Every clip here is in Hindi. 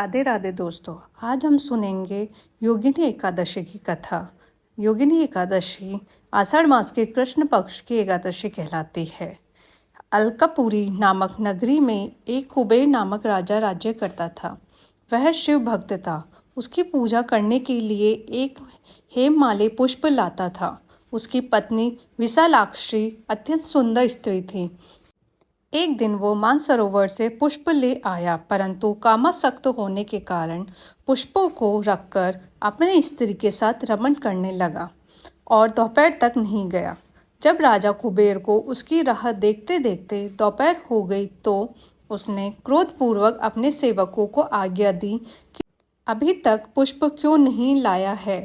राधे राधे दोस्तों, आज हम सुनेंगे योगिनी एकादशी की कथा। योगिनी एकादशी आषाढ़ मास के कृष्ण पक्ष की एकादशी कहलाती है। अलकापुरी नामक नगरी में एक कुबेर नामक राजा राज्य करता था। वह शिव भक्त था। उसकी पूजा करने के लिए एक हेममाली पुष्प लाता था। उसकी पत्नी विशालाक्षी अत्यंत सुंदर स्त्री थी। एक दिन वो मानसरोवर से पुष्प ले आया, परंतु कामासक्त होने के कारण पुष्पों को रखकर अपने स्त्री के साथ रमण करने लगा और दोपहर तक नहीं गया। जब राजा कुबेर को उसकी राह देखते देखते दोपहर हो गई तो उसने क्रोधपूर्वक अपने सेवकों को आज्ञा दी कि अभी तक पुष्प क्यों नहीं लाया है।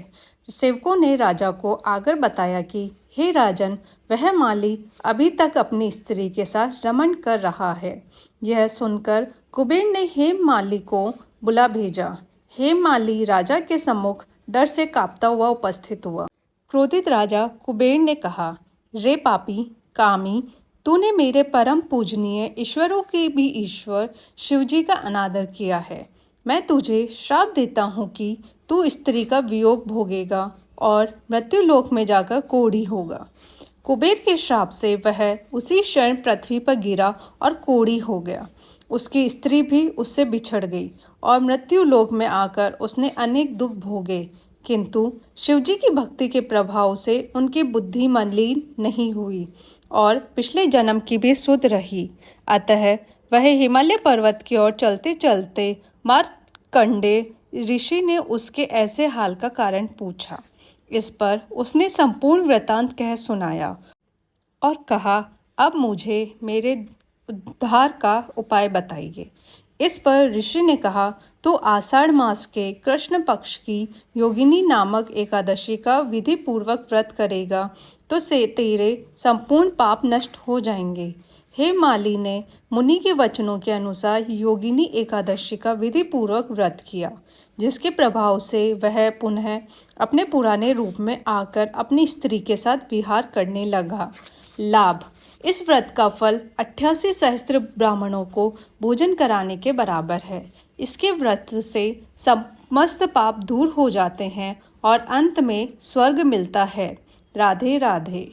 सेवकों ने राजा को आकर बताया कि हे राजन, वह माली अभी तक अपनी स्त्री के साथ रमण कर रहा है। यह सुनकर कुबेर ने हेममाली को बुला भेजा। हेममाली राजा के सम्मुख डर से कांपता हुआ उपस्थित हुआ। क्रोधित राजा कुबेर ने कहा, रे पापी कामी, तूने मेरे परम पूजनीय ईश्वरों के भी ईश्वर शिवजी का अनादर किया है। मैं तुझे श्राप देता हूँ कि तू स्त्री का वियोग भोगेगा और मृत्युलोक में जाकर कोढ़ी होगा। कुबेर के श्राप से वह उसी क्षण पृथ्वी पर गिरा और कोढ़ी हो गया। उसकी स्त्री भी उससे बिछड़ गई और मृत्युलोक में आकर उसने अनेक दुख भोगे, किंतु शिवजी की भक्ति के प्रभाव से उनकी बुद्धि मलिन नहीं हुई और पिछले जन्म की भी शुद्ध रही। अतः वह हिमालय पर्वत की ओर चलते चलते मार्कंडेय ऋषि ने उसके ऐसे हाल का कारण पूछा। इस पर उसने संपूर्ण वृतांत कह सुनाया और कहा, अब मुझे मेरे उद्धार का उपाय बताइए। इस पर ऋषि ने कहा, तो आषाढ़ मास के कृष्ण पक्ष की योगिनी नामक एकादशी का विधि पूर्वक व्रत करेगा तो से तेरे संपूर्ण पाप नष्ट हो जाएंगे। हेममाली ने मुनि के वचनों के अनुसार योगिनी एकादशी का विधि पूर्वक व्रत किया, जिसके प्रभाव से वह पुनः अपने पुराने रूप में आकर अपनी स्त्री के साथ विहार करने लगा। लाभ, इस व्रत का फल 88 सहस्त्र ब्राह्मणों को भोजन कराने के बराबर है। इसके व्रत से समस्त पाप दूर हो जाते हैं और अंत में स्वर्ग मिलता है। राधे राधे।